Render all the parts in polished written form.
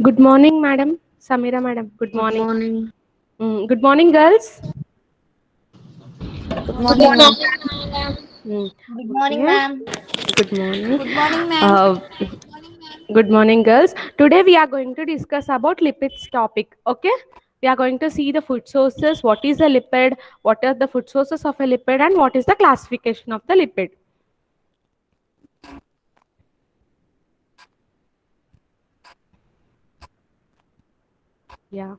Good morning, madam. Samira, madam. Good Good morning. morning. Good morning, girls. Good Good morning, morning, ma'am. ma'am. Mm, Good morning, Okay. ma'am. Good morning. Good morning, ma'am. Uh, Good morning, girls. Today we are going to discuss about lipids topic. Okay. We are going to see the food sources. What is a lipid? What are the food sources of a lipid? And what is the classification of the lipid? Yeah.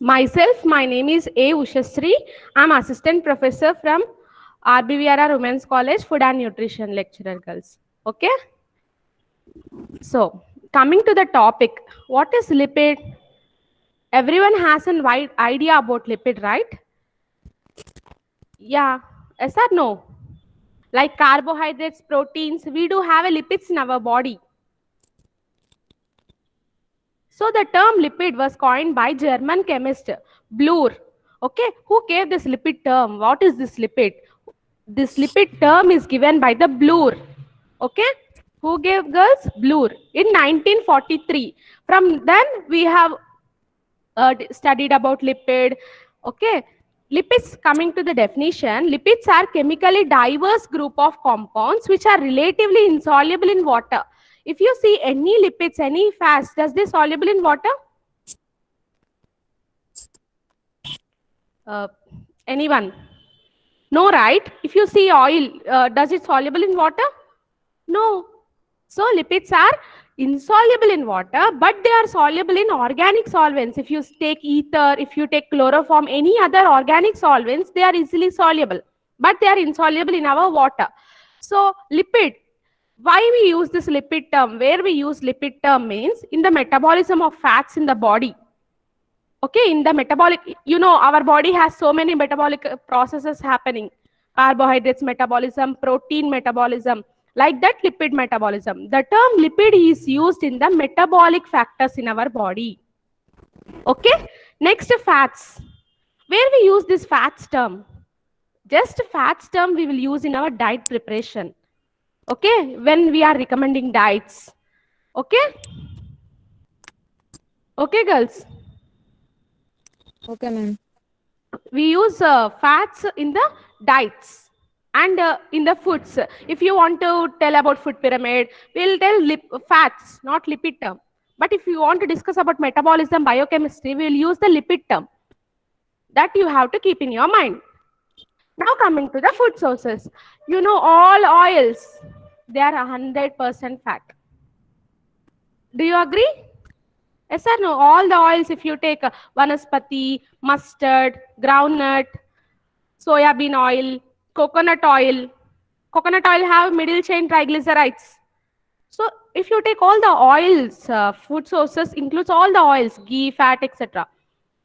Myself, my name is A. Ushasri. I'm assistant professor from RBVRR Women's College, Food and Nutrition lecturer, girls. Okay. So, coming to the topic, what is lipid? Everyone has an wide idea about lipid, right? Yeah, yes or no? Like carbohydrates, proteins, we do have a lipids in our body. So the term lipid was coined by German chemist Blur. Okay, who gave this lipid term? What is this lipid? This lipid term is given by the Blur. Okay, who gave girls? Blur in 1943. From then we have studied about lipid. Okay, lipids, coming to the definition, lipids are chemically diverse group of compounds which are relatively insoluble in water. If you see any lipids, any fats, does they soluble in water? uh, Anyone? No, right? If you see oil, does it soluble in water? No. So lipids are insoluble in water, but they are soluble in organic solvents. If you take ether, if you take chloroform, any other organic solvents, they are easily soluble, but they are insoluble in our water. So lipid, why we use this lipid term? Where we use lipid term means in the metabolism of fats in the body. Okay, in the metabolic, our body has so many metabolic processes happening: carbohydrates metabolism, protein metabolism, like that lipid metabolism. The term lipid is used in the metabolic factors in our body. Okay, next, fats. Where we use this fats term? Just fats term we will use in our diet preparation. Okay, when we are recommending diets. Okay. Okay, girls. Okay, ma'am. We use fats in the diets and in the foods. If you want to tell about food pyramid, we'll tell fats, not lipid term. But if you want to discuss about metabolism, biochemistry, we'll use the lipid term. That you have to keep in your mind. Now coming to the food sources, all oils, they are 100% fat. Do you agree? Yes or no? All the oils, if you take vanaspati, mustard, groundnut, soya bean oil, coconut oil. Coconut oil have middle chain triglycerides. So if you take all the oils, food sources includes all the oils, ghee, fat, etc.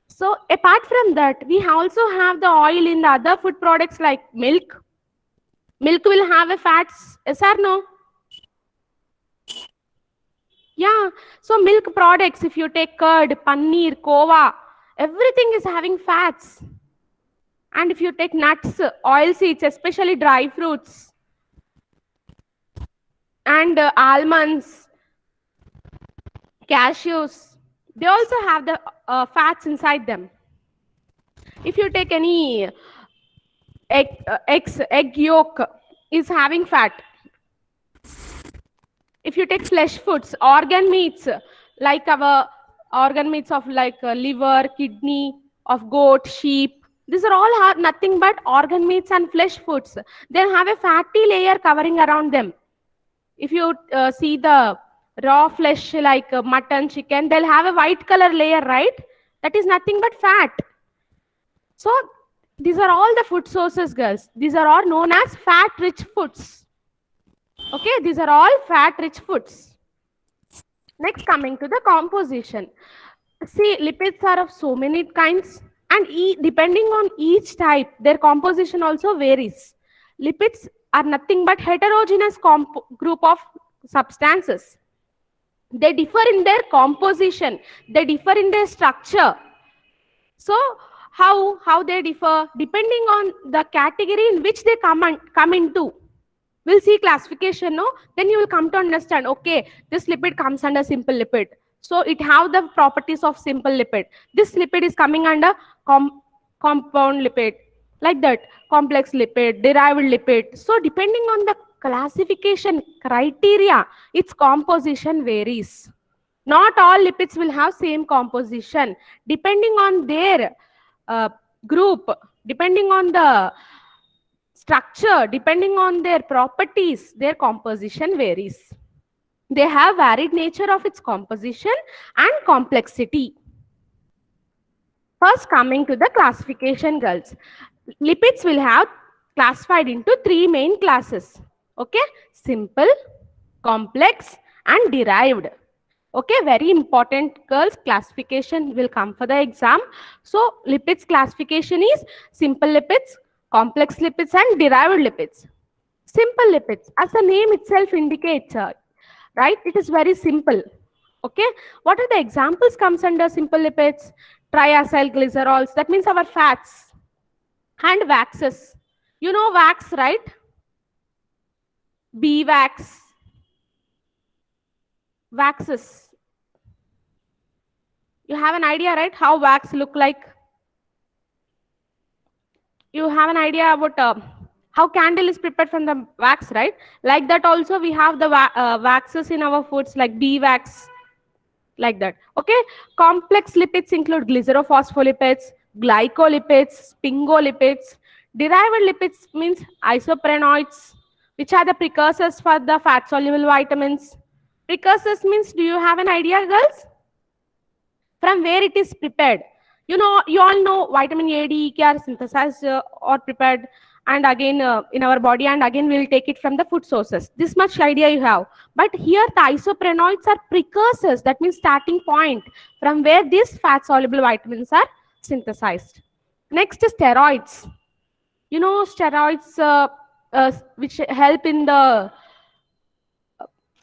So apart from that, we also have the oil in the other food products like milk. Milk will have a fats, yes or no? Yeah. So milk products, if you take curd, paneer, kova, everything is having fats. And if you take nuts, oil seeds, especially dry fruits, and almonds, cashews, they also have the fats inside them. If you take any egg yolk is having fat. If you take flesh foods, organ meats, like our organ meats of like liver, kidney, of goat, sheep, these are all have nothing but organ meats and flesh foods. They have a fatty layer covering around them. If you see the raw flesh like mutton, chicken, they'll have a white color layer, right? That is nothing but fat. So these are all the food sources, girls. These are all known as fat rich foods. Okay, these are all fat rich foods. Next, coming to the composition. See, lipids are of so many kinds, and depending on each type, their composition also varies. Lipids are nothing but heterogeneous group of substances. They differ in their composition, they differ in their structure. So how they differ? Depending on the category in which they come into. We'll see classification, no? Then you will come to understand, okay, this lipid comes under simple lipid. So it have the properties of simple lipid. This lipid is coming under compound lipid, like that, complex lipid, derived lipid. So depending on the classification criteria, its composition varies. Not all lipids will have same composition. Depending on their group, depending on the structure, depending on their properties, their composition varies. They have varied nature of its composition and complexity. First, coming to the classification, girls. Lipids will have classified into three main classes. Okay, simple, complex, and derived. Okay, very important, girls. Classification will come for the exam. So lipids classification is simple lipids, complex lipids, and derived lipids. Simple lipids, as the name itself indicates, right? It is very simple. Okay, what are the examples comes under simple lipids? Triacyl glycerols, that means our fats, and waxes. You know wax, right? Bee wax, waxes. You have an idea, right? How wax look like? You have an idea about how candle is prepared from the wax, right? Like that also we have the waxes in our foods like bee wax, like that. Okay, complex lipids include glycerophospholipids, glycolipids, sphingolipids. Derived lipids means isoprenoids, which are the precursors for the fat soluble vitamins. Precursors means, do you have an idea, girls? From where it is prepared? You know, you all know vitamin A, D, E, K are synthesized or prepared, and again in our body, and again we'll take it from the food sources. This much idea you have. But here the isoprenoids are precursors, that means starting point from where these fat soluble vitamins are synthesized. Next is steroids. You know, steroids which help in the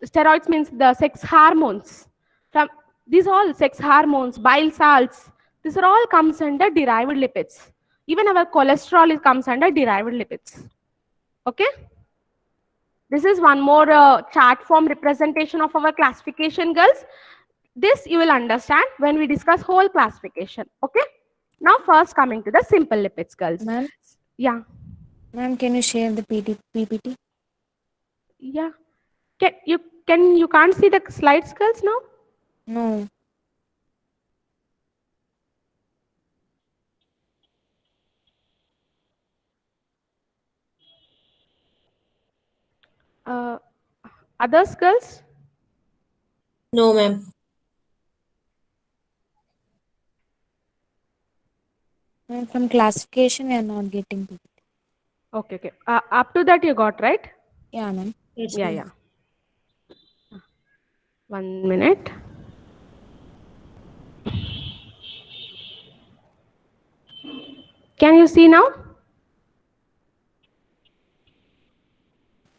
steroids means the sex hormones. From these all sex hormones, bile salts, these are all comes under derived lipids. Even our cholesterol comes under derived lipids. Okay. This is one more chart form representation of our classification, girls. This you will understand when we discuss whole classification. Okay. Now first coming to the simple lipids, girls. Ma'am, Yeah. ma'am, can you share the PPT? Yeah. You can't see the slides, girls, now? No. Others, girls? No, ma'am. Ma'am, from classification we are not getting PPT. Okay, okay. Up to that you got, right? Yeah, ma'am. Yes, Yeah, ma'am. yeah. 1 minute. Can you see now?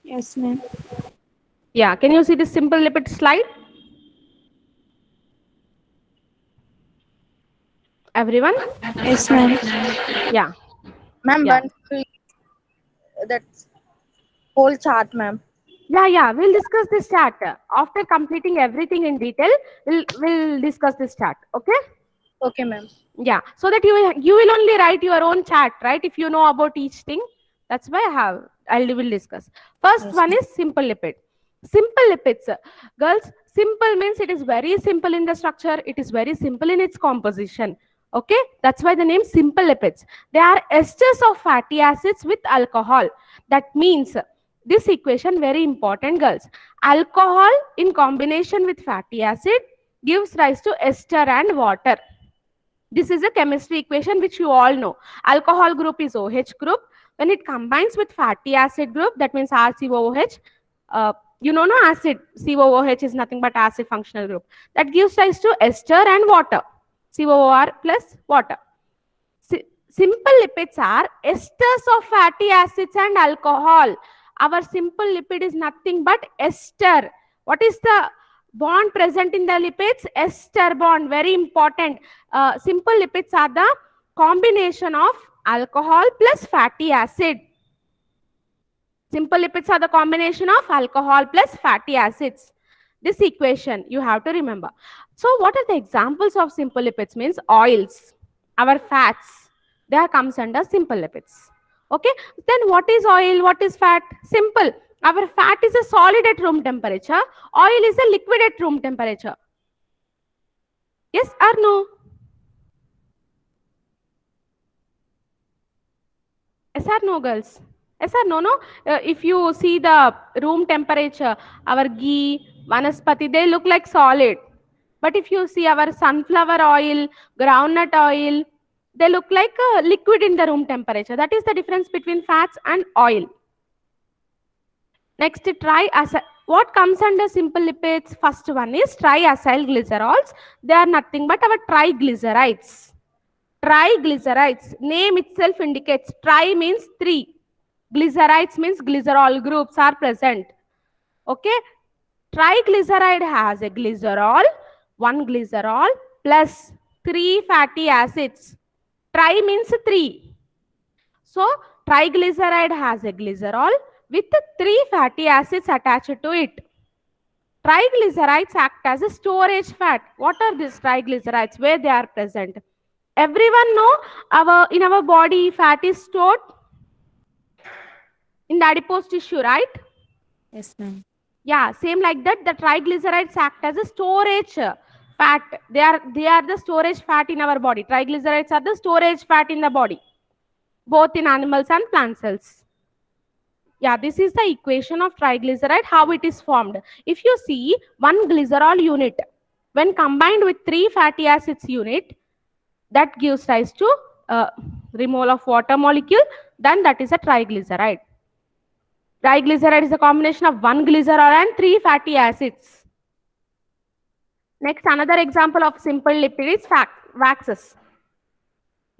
Yes, ma'am. Yeah. Can you see this simple lipid slide? Everyone? Yes, ma'am. Yeah. Ma'am, Yeah. that's whole chart, ma'am. Yeah. We'll discuss this chart. After completing everything in detail, we'll discuss this chart. Okay? Okay, ma'am. Yeah. So that you will only write your own chart, right? If you know about each thing. That's why I will discuss. First Yes, one ma'am. is simple lipid. Simple lipids. Girls, simple means it is very simple in the structure. It is very simple in its composition. Okay, that's why the name simple lipids. They are esters of fatty acids with alcohol. That means this equation very important, girls. Alcohol in combination with fatty acid gives rise to ester and water. This is a chemistry equation which you all know. Alcohol group is OH group. When it combines with fatty acid group, that means RCOOH. You know, no acid. COOH is nothing but acid functional group. That gives rise to ester and water. COOR plus water. Simple lipids are esters of fatty acids and alcohol. Our simple lipid is nothing but ester. What is the bond present in the lipids? Ester bond, very important. Simple lipids are the combination of alcohol plus fatty acid. Simple lipids are the combination of alcohol plus fatty acids. This equation you have to remember. So what are the examples of simple lipids? Means oils, our fats, they comes under simple lipids. Okay, then what is oil, what is fat? Simple. Our fat is a solid at room temperature, oil is a liquid at room temperature. Yes or no? Yes or no, girls? Yes or no? No. If you see the room temperature, our ghee, vanaspati, they look like solid. But if you see our sunflower oil, groundnut oil, they look like a liquid in the room temperature. That is the difference between fats and oil. Next, triacyl. What comes under simple lipids? First one is triacyl glycerols. They are nothing but our triglycerides. Triglycerides. Name itself indicates tri means 3. Glycerides means glycerol groups are present. Okay. Triglyceride has a glycerol, one glycerol plus 3 fatty acids. Tri means 3. So triglyceride has a glycerol with 3 fatty acids attached to it. Triglycerides act as a storage fat. What are these triglycerides? Where they are present? Everyone know in our body fat is stored in the adipose tissue, right? Yes, ma'am. Yeah, same like that. The triglycerides act as a storage fat. They are the storage fat in our body. Triglycerides are the storage fat in the body, both in animals and plant cells. Yeah, this is the equation of triglyceride, how it is formed. If you see one glycerol unit, when combined with 3 fatty acids unit, that gives rise to remole of water molecule, then that is a triglyceride. Triglyceride is a combination of 1 glycerol and 3 fatty acids. Next, another example of simple lipid is waxes.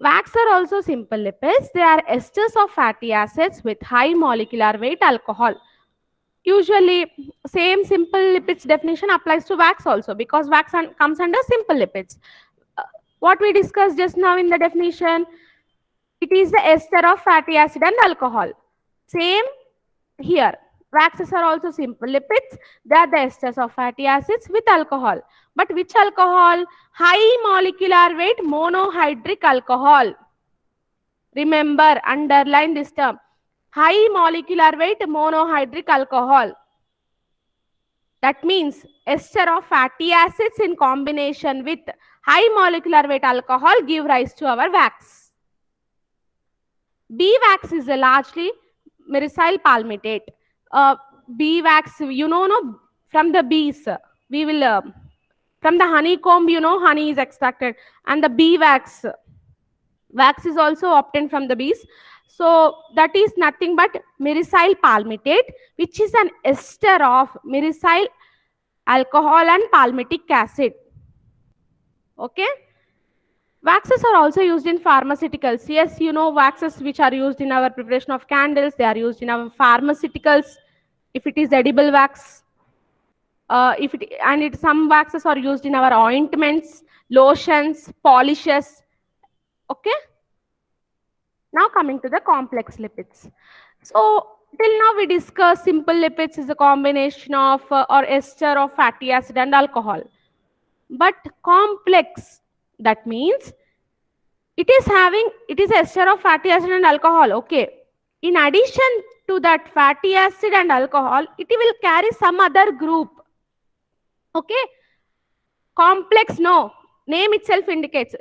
Wax are also simple lipids. They are esters of fatty acids with high molecular weight alcohol. Usually, same simple lipids definition applies to wax also, because wax comes under simple lipids. What we discussed just now in the definition, it is the ester of fatty acid and alcohol. Same here. Waxes are also simple lipids. They are the esters of fatty acids with alcohol. But which alcohol? High molecular weight monohydric alcohol. Remember, underline this term. High molecular weight monohydric alcohol. That means ester of fatty acids in combination with high molecular weight alcohol give rise to our wax. Bee wax is a largely myricyl palmitate. Bee wax, no, from the bees. We will, from the honeycomb, honey is extracted. And the bee wax is also obtained from the bees. So that is nothing but myricyl palmitate, which is an ester of myricyl alcohol and palmitic acid. Okay. Waxes are also used in pharmaceuticals. Yes, waxes which are used in our preparation of candles, they are used in our pharmaceuticals. If it is edible wax, some waxes are used in our ointments, lotions, polishes. Okay. Now coming to the complex lipids. So till now we discussed simple lipids is a combination of or ester of fatty acid and alcohol. But complex, that means it is ester of fatty acid and alcohol. Okay. In addition to that fatty acid and alcohol, it will carry some other group. Okay. Complex, no. Name itself indicates.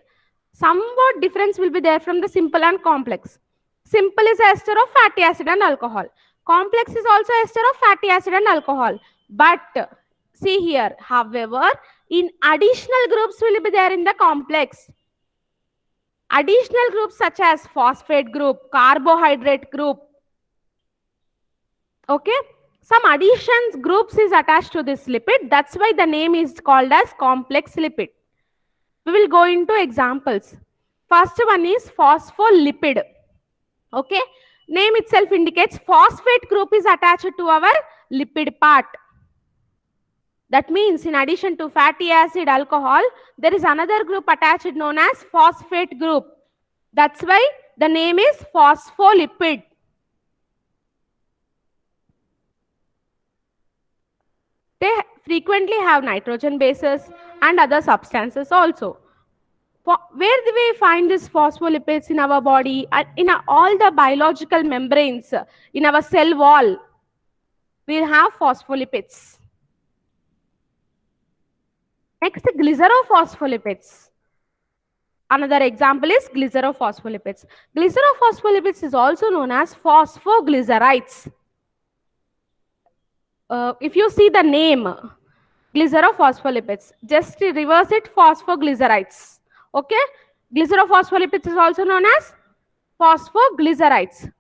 Somewhat difference will be there from the simple and complex. Simple is ester of fatty acid and alcohol. Complex is also ester of fatty acid and alcohol. But see here, however, in additional groups will be there in the complex. Additional groups such as phosphate group, carbohydrate group. Okay. Some additions groups is attached to this lipid. That's why the name is called as complex lipid. We will go into examples. First one is phospholipid. Okay. Name itself indicates phosphate group is attached to our lipid part. That means in addition to fatty acid, alcohol, there is another group attached known as phosphate group. That's why the name is phospholipid. frequently have nitrogen bases and other substances also. Where do we find these phospholipids in our body and in all the biological membranes in our cell wall? We have phospholipids. Next, glycerophospholipids. Another example is glycerophospholipids. Glycerophospholipids is also known as phosphoglycerides. If you see the name, glycerophospholipids, just reverse it, phosphoglycerides. Okay? Glycerophospholipids is also known as phosphoglycerides.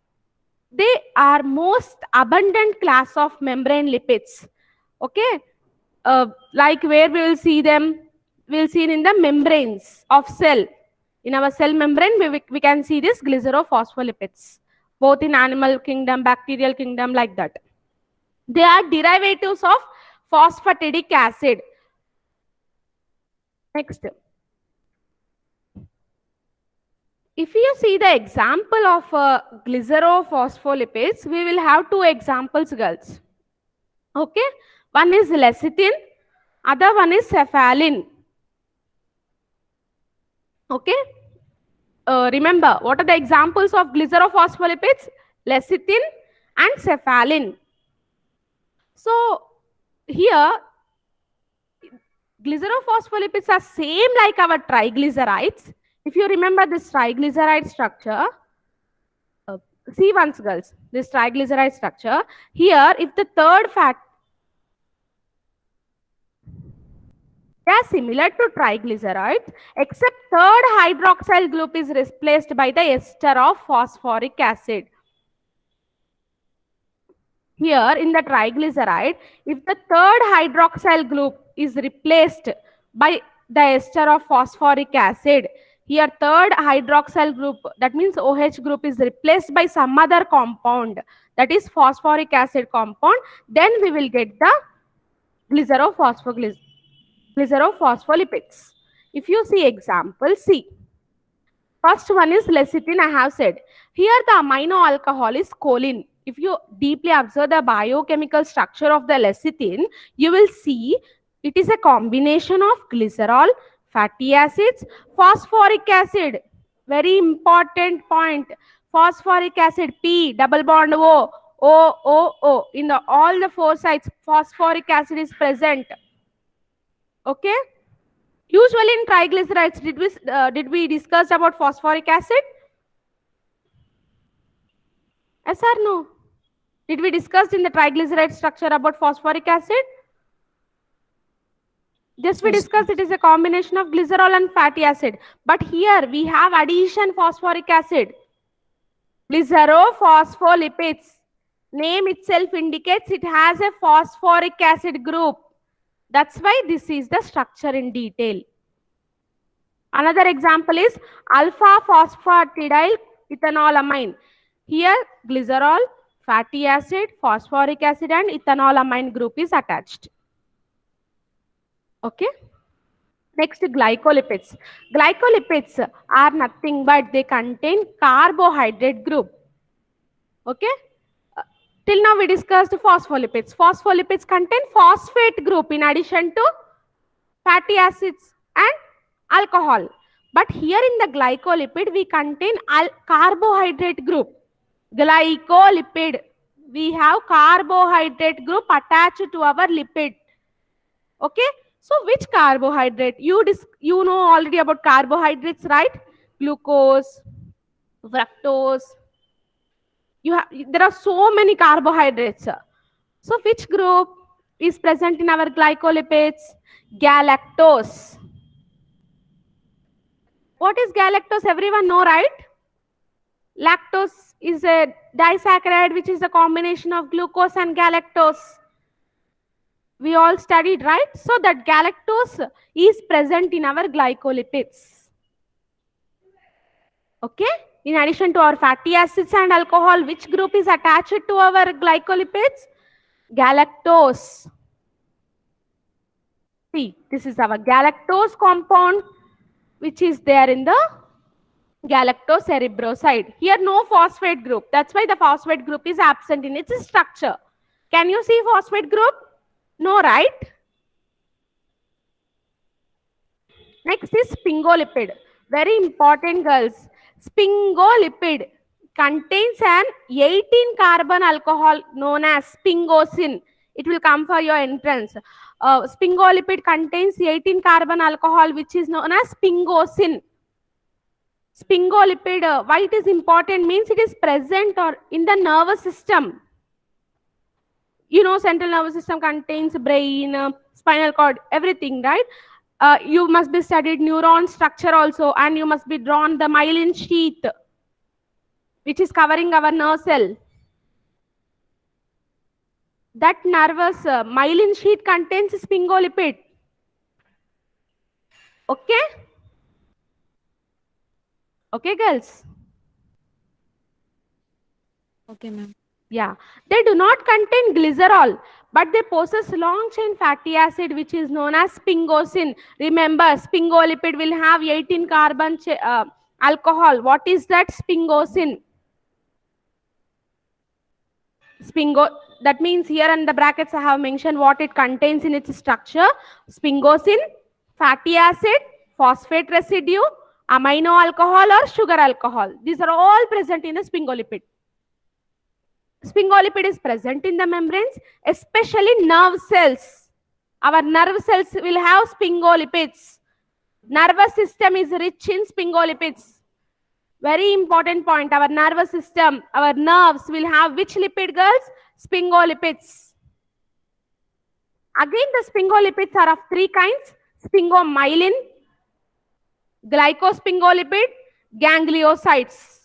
They are most abundant class of membrane lipids. Okay? Like where we will see them, we will see in the membranes of cell. In our cell membrane, we can see this glycerophospholipids, both in animal kingdom, bacterial kingdom, like that. They are derivatives of phosphatidic acid. Next. If you see the example of glycerophospholipids, we will have two examples, girls. Okay? One is lecithin, other one is cephalin. Okay? Remember, what are the examples of glycerophospholipids? Lecithin and cephalin. So, here, glycerophospholipids are same like our triglycerides. If you remember this triglyceride structure, see once, girls, this triglyceride structure. Here, if the third fat, they are similar to triglycerides, except third hydroxyl group is replaced by the ester of phosphoric acid. Here in the triglyceride, if the third hydroxyl group is replaced by the ester of phosphoric acid, here third hydroxyl group, that means OH group, is replaced by some other compound, that is phosphoric acid compound, then we will get the glycerophospholipids. If you see example, see. First one is lecithin, I have said. Here the amino alcohol is choline. If you deeply observe the biochemical structure of the lecithin, you will see it is a combination of glycerol, fatty acids, phosphoric acid. Very important point. Phosphoric acid, P, double bond O, O, O, O. In all the four sides, phosphoric acid is present. Okay? Usually in triglycerides, did we discuss about phosphoric acid? Yes or no? Did we discuss in the triglyceride structure about phosphoric acid? Just we discussed it is a combination of glycerol and fatty acid. But here we have addition phosphoric acid. Glycerophospholipids. Name itself indicates it has a phosphoric acid group. That's why this is the structure in detail. Another example is alpha phosphatidyl ethanolamine. Here glycerol, fatty acid, phosphoric acid and ethanolamine group is attached. Okay. Next, glycolipids. Glycolipids are nothing but they contain carbohydrate group. Okay. Till now we discussed phospholipids. Phospholipids contain phosphate group in addition to fatty acids and alcohol. But here in the glycolipid we contain carbohydrate group. Glycolipid. We have carbohydrate group attached to our lipid. Okay. So which carbohydrate? You know already about carbohydrates, right? Glucose, fructose. There are so many carbohydrates. So which group is present in our glycolipids? Galactose. What is galactose? Everyone know, right? Lactose is a disaccharide which is a combination of glucose and galactose. We all studied, right? So that galactose is present in our glycolipids. Okay? In addition to our fatty acids and alcohol, which group is attached to our glycolipids? Galactose. See, this is our galactose compound which is there in the galactocerebroside. Here no phosphate group. That's why the phosphate group is absent in its structure. Can you see phosphate group? No, right? Next is sphingolipid. Very important, girls. Sphingolipid contains an 18 carbon alcohol known as sphingosine. It will come for your entrance. Sphingolipid contains 18 carbon alcohol which is known as sphingosine. Sphingolipid, why it is important means it is present or in the nervous system. You know, central nervous system contains brain, spinal cord, everything, right? You must be studied neuron structure also, and you must be drawn the myelin sheath, which is covering our nerve cell. That nervous myelin sheath contains sphingolipid. Okay? Okay, girls? Okay, ma'am. Yeah, they do not contain glycerol, but they possess long chain fatty acid which is known as sphingosine. Remember, sphingolipid will have 18 carbon alcohol. What is that? Sphingosine. That means here in the brackets I have mentioned what it contains in its structure. Sphingosine, fatty acid, phosphate residue, amino alcohol or sugar alcohol. These are all present in the sphingolipid. Sphingolipid is present in the membranes, especially nerve cells. Our nerve cells will have sphingolipids. Nervous system is rich in sphingolipids. Very important point. Our nervous system, our nerves will have which lipid, girls? Sphingolipids. Again, the sphingolipids are of three kinds: sphingomyelin, glycosphingolipid, gangliosides.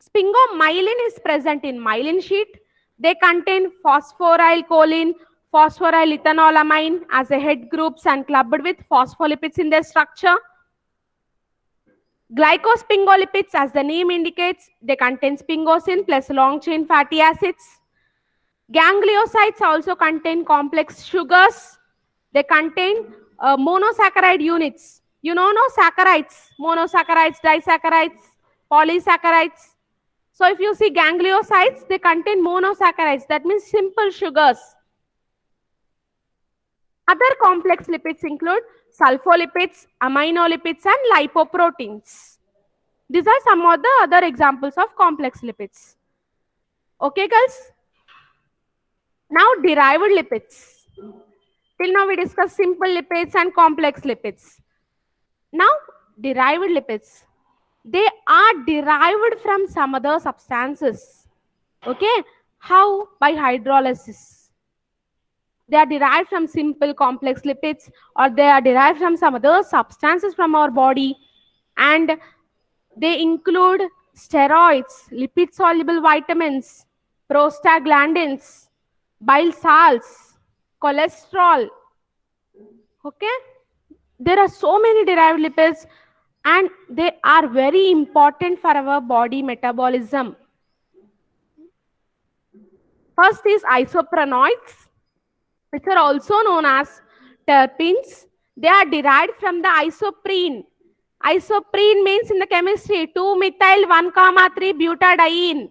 Sphingomyelin is present in myelin sheath. They contain phosphorylcholine, phosphorylethanolamine as a head groups and clubbed with phospholipids in their structure. Glycosphingolipids, as the name indicates, they contain sphingosine plus long chain fatty acids. Gangliosides also contain complex sugars. They contain monosaccharide units. You know, no saccharides, monosaccharides, disaccharides, polysaccharides. So if you see gangliosides, they contain monosaccharides. That means simple sugars. Other complex lipids include sulfolipids, aminolipids, and lipoproteins. These are some of the other examples of complex lipids. Okay, girls? Now, derived lipids. Till now, we discussed simple lipids and complex lipids. Now, derived lipids. They are derived from some other substances. Okay? How? By hydrolysis. They are derived from simple complex lipids, or they are derived from some other substances from our body, and they include steroids, lipid-soluble vitamins, prostaglandins, bile salts, cholesterol. Okay? There are so many derived lipids, and they are very important for our body metabolism. First is isoprenoids, which are also known as terpenes. They are derived from the isoprene. Isoprene means in the chemistry 2-methyl-1,3-butadiene.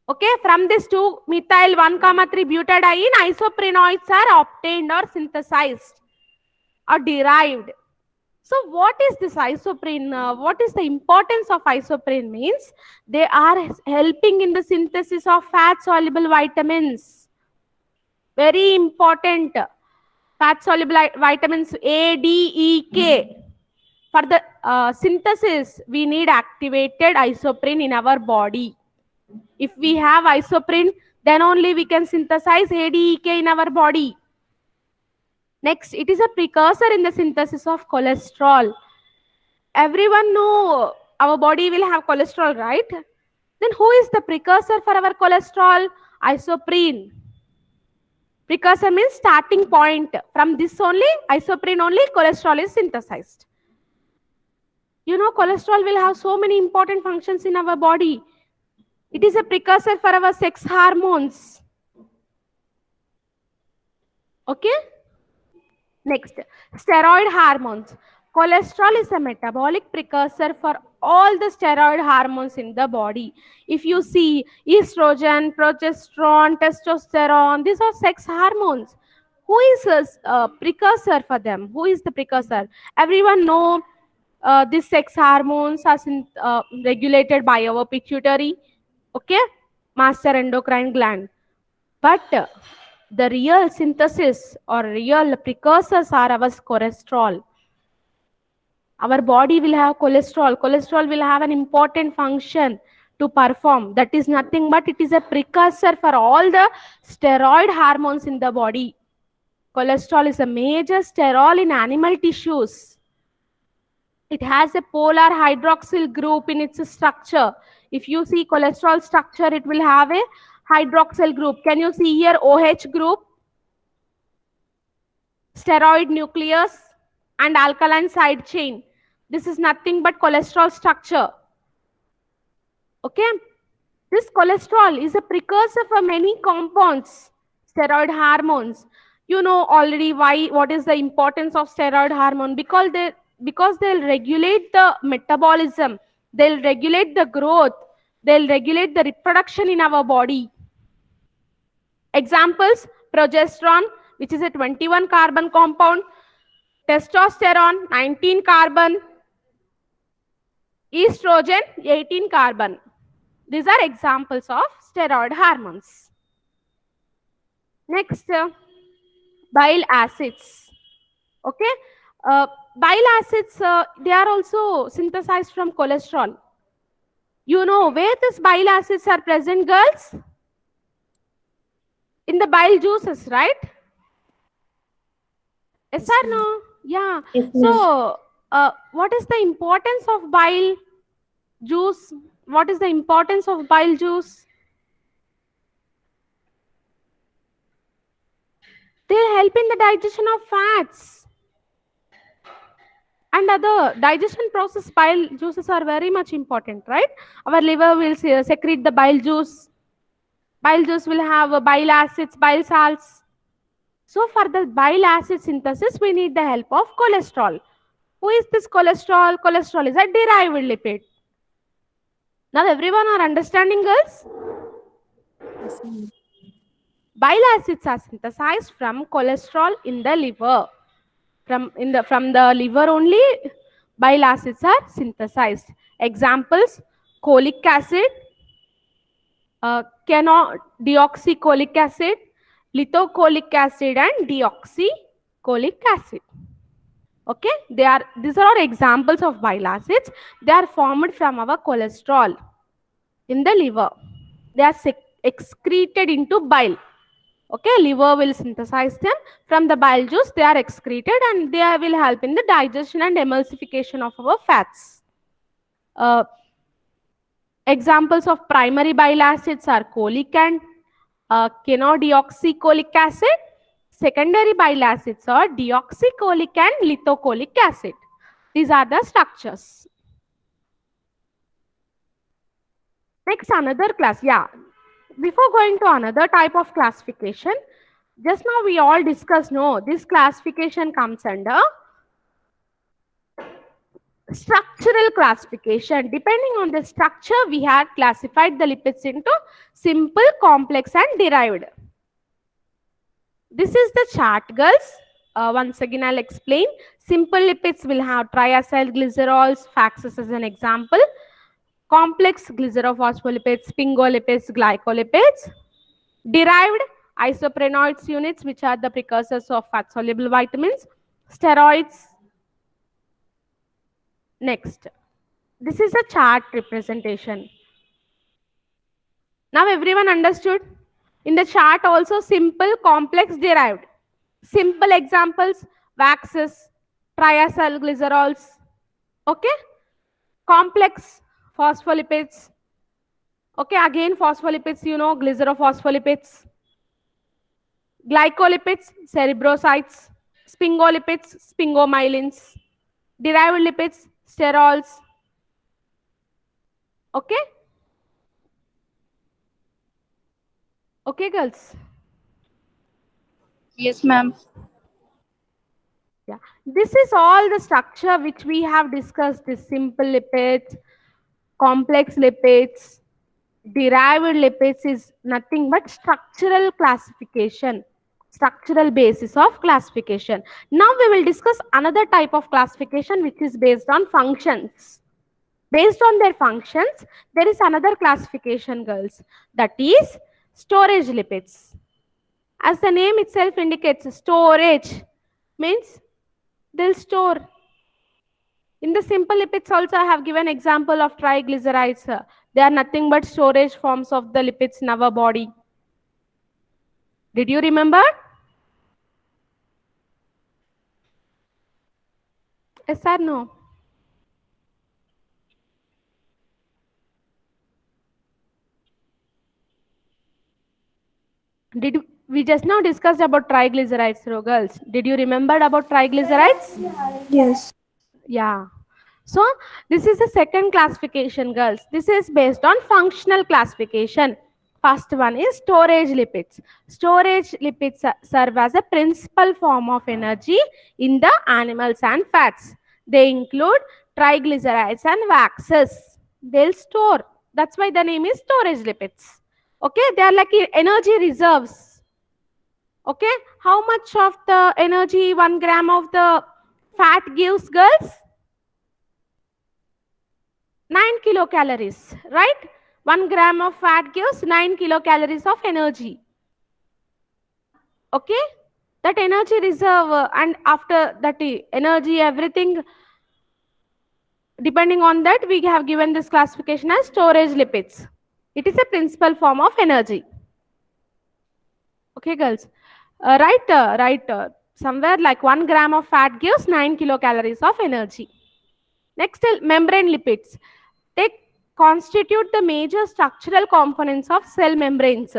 Okay, from this 2-methyl-1,3-butadiene, isoprenoids are obtained or synthesized or derived. So what is this isoprene? What is the importance of isoprene means? They are helping in the synthesis of fat-soluble vitamins. Very important. Fat-soluble vitamins A, D, E, K. For the synthesis, we need activated isoprene in our body. If we have isoprene, then only we can synthesize A, D, E, K in our body. Next, it is a precursor in the synthesis of cholesterol. Everyone know our body will have cholesterol, right? Then who is the precursor for our cholesterol? Isoprene. Precursor means starting point. From this only, isoprene only, cholesterol is synthesized. You know, cholesterol will have so many important functions in our body. It is a precursor for our sex hormones. Okay? Next, steroid hormones. Cholesterol is a metabolic precursor for all the steroid hormones in the body. If you see estrogen, progesterone, testosterone, these are sex hormones. Who is a precursor for them? Who is the precursor? Everyone know these sex hormones are regulated by our pituitary, okay, master endocrine gland. But the real synthesis or real precursors are our cholesterol. Our body will have cholesterol. Cholesterol will have an important function to perform. That is nothing but it is a precursor for all the steroid hormones in the body. Cholesterol is a major sterol in animal tissues. It has a polar hydroxyl group in its structure. If you see cholesterol structure, it will have a hydroxyl group. Can you see here OH group, steroid nucleus, and alkaline side chain? This is nothing but cholesterol structure. Okay? This cholesterol is a precursor for many compounds, steroid hormones. You know already what is the importance of steroid hormone, because they'll regulate the metabolism, they'll regulate the growth, they'll regulate the reproduction in our body. Examples: progesterone, which is a 21 carbon compound, testosterone 19 carbon, estrogen 18 carbon. These are examples of steroid hormones. Next, bile acids. Okay, bile acids, they are also synthesized from cholesterol. You know where these bile acids are present, girls? In the bile juices, right? Yes or no? Yeah. Yes, ma'am. So, what is the importance of bile juice? What is the importance of bile juice? They help in the digestion of fats and other digestion process. Bile juices are very much important, right? Our liver will secrete the bile juice. Bile juice will have bile acids, bile salts. So for the bile acid synthesis, we need the help of cholesterol. Who is this cholesterol? Cholesterol is a derived lipid. Now everyone are understanding, girls? Yes, ma'am. Bile acids are synthesized from cholesterol in the liver. From the liver only, bile acids are synthesized. Examples: cholic acid, deoxycholic acid, lithocholic acid, and deoxycholic acid. Okay, these are all examples of bile acids. They are formed from our cholesterol in the liver. They are excreted into bile. Okay, liver will synthesize them from the bile juice. They are excreted and they will help in the digestion and emulsification of our fats. Examples of primary bile acids are cholic and chenodeoxycholic acid. Secondary bile acids are deoxycholic and lithocholic acid. These are the structures. Next, another class. Yeah. Before going to another type of classification, just now we all discussed, no, this classification comes under structural classification. Depending on the structure, we had classified the lipids into simple, complex, and derived. This is the chart, girls. Once again, I'll explain. Simple lipids will have triacyl glycerols, Faxes as an example. Complex glycerophospholipids, sphingolipids, glycolipids. Derived isoprenoids units, which are the precursors of fat-soluble vitamins. Steroids. Next. This is a chart representation. Now everyone understood? In the chart also simple, complex, derived. Simple examples: Waxes, triacyl glycerols. Okay? Complex phospholipids. Okay, again phospholipids, you know, glycerophospholipids. Glycolipids, cerebrosides. Sphingolipids, sphingomyelins. Derived lipids, sterols. Okay? Okay, girls? Yes, ma'am. Yeah. This is all the structure which we have discussed: the simple lipids, complex lipids, derived lipids is nothing but structural classification. Structural basis of classification. Now we will discuss another type of classification which is based on functions. Based on their functions, there is another classification, girls, that is storage lipids. As the name itself indicates, storage means they'll store. In the simple lipids also I have given example of triglycerides. They are nothing but storage forms of the lipids in our body. Did you remember? Yes or no? Did we just now discussed about triglycerides, so girls? Did you remember about triglycerides? Yes. Yeah. So this is the second classification, girls. This is based on functional classification. First one is storage lipids. Storage lipids serve as a principal form of energy in the animals and fats. They include triglycerides and waxes. They'll store. That's why the name is storage lipids. Okay, they are like energy reserves. Okay, how much of the energy 1 gram of the fat gives, girls? 9 kilocalories, right? 1 gram of fat gives 9 kilocalories of energy. Okay, that energy reserve and after that energy, everything, depending on that, we have given this classification as storage lipids. It is a principal form of energy. Okay, girls. Somewhere like 1 gram of fat gives 9 kilocalories of energy. Next, membrane lipids. They constitute the major structural components of cell membranes.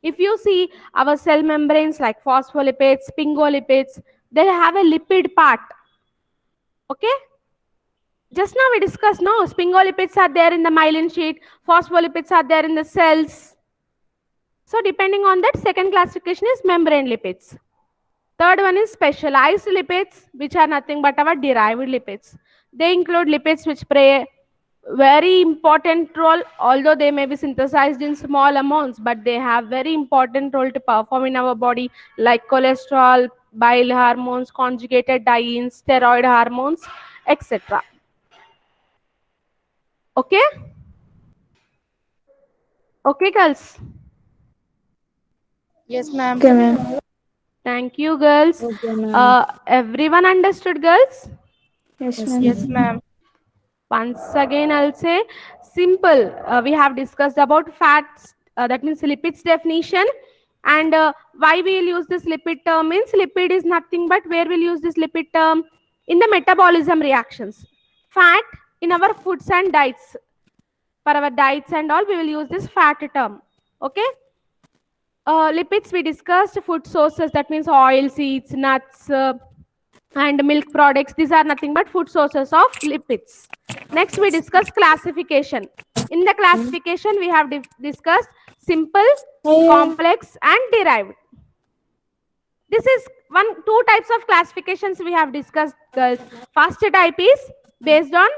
If you see our cell membranes like phospholipids, sphingolipids, they have a lipid part. Okay? Just now we discussed, no, sphingolipids are there in the myelin sheet, phospholipids are there in the cells. So depending on that, second classification is membrane lipids. Third one is specialized lipids, which are nothing but our derived lipids. They include lipids which play a very important role, although they may be synthesized in small amounts, but they have very important role to perform in our body, like cholesterol, bile hormones, conjugated dienes, steroid hormones, etc. Okay? Okay, girls. Yes, ma'am. Okay, ma'am. Thank you, girls. Okay, ma'am. Everyone understood, girls? Yes, ma'am. Yes, ma'am. Once again, I'll say simple. We have discussed about fats, that means lipids definition. And why we'll use this lipid term means lipid is nothing but where we'll use this lipid term in the metabolism reactions. Fat in our foods and diets. For our diets and all, we will use this fat term. Okay? Lipids we discussed, food sources, that means oil, seeds, nuts, and milk products. These are nothing but food sources of lipids. Next, we discuss classification. In the classification, we have discussed simple, complex, and derived. This is two types of classifications we have discussed, girls. First type is based on,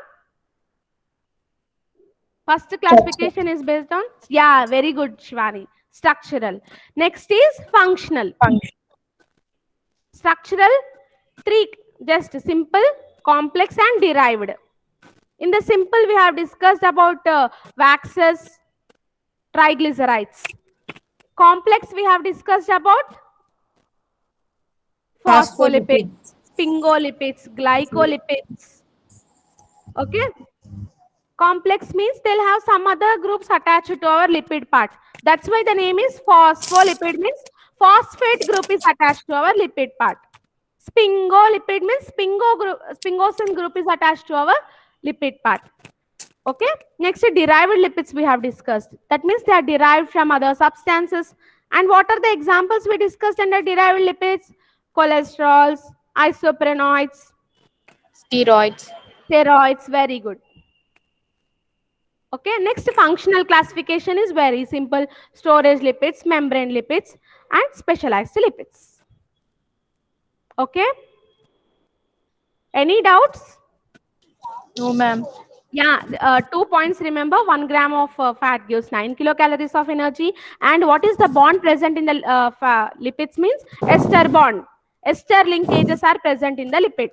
first classification is based on, yeah, very good, Shivani. Structural. Next is functional. Structural, three, just simple, complex, and derived. In the simple, we have discussed about waxes, triglycerides. Complex, we have discussed about phospholipids, sphingolipids, glycolipids. Okay? Complex means they'll have some other groups attached to our lipid part. That's why the name is phospholipid, means phosphate group is attached to our lipid part. Sphingolipid means sphingosine group is attached to our lipid part. Okay. Next, derived lipids we have discussed. That means they are derived from other substances. And what are the examples we discussed under derived lipids? Cholesterols, isoprenoids, steroids. Very good. Okay, next functional classification is very simple. Storage lipids, membrane lipids, and specialized lipids. Okay. Any doubts? No, ma'am. Yeah, 2 points. Remember, 1 gram of fat gives 9 kilocalories of energy. And what is the bond present in the lipids? Means ester bond. Ester linkages are present in the lipid.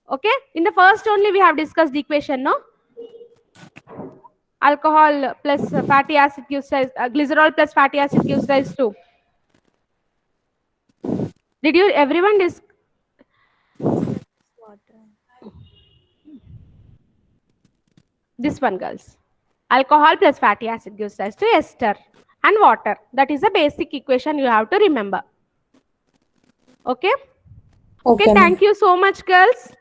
Okay. In the first only we have discussed the equation, no? Alcohol plus fatty acid gives rise. Glycerol plus fatty acid gives rise to. Did you everyone this one, girls? Alcohol plus fatty acid gives rise to ester and water. That is a basic equation you have to remember. Okay. Okay, Okay, ma'am. thank you so much, girls.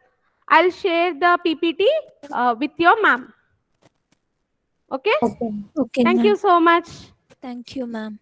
I'll share the PPT with your ma'am. Okay. Okay. Okay, Thank you ma'am. so much. Thank you, ma'am.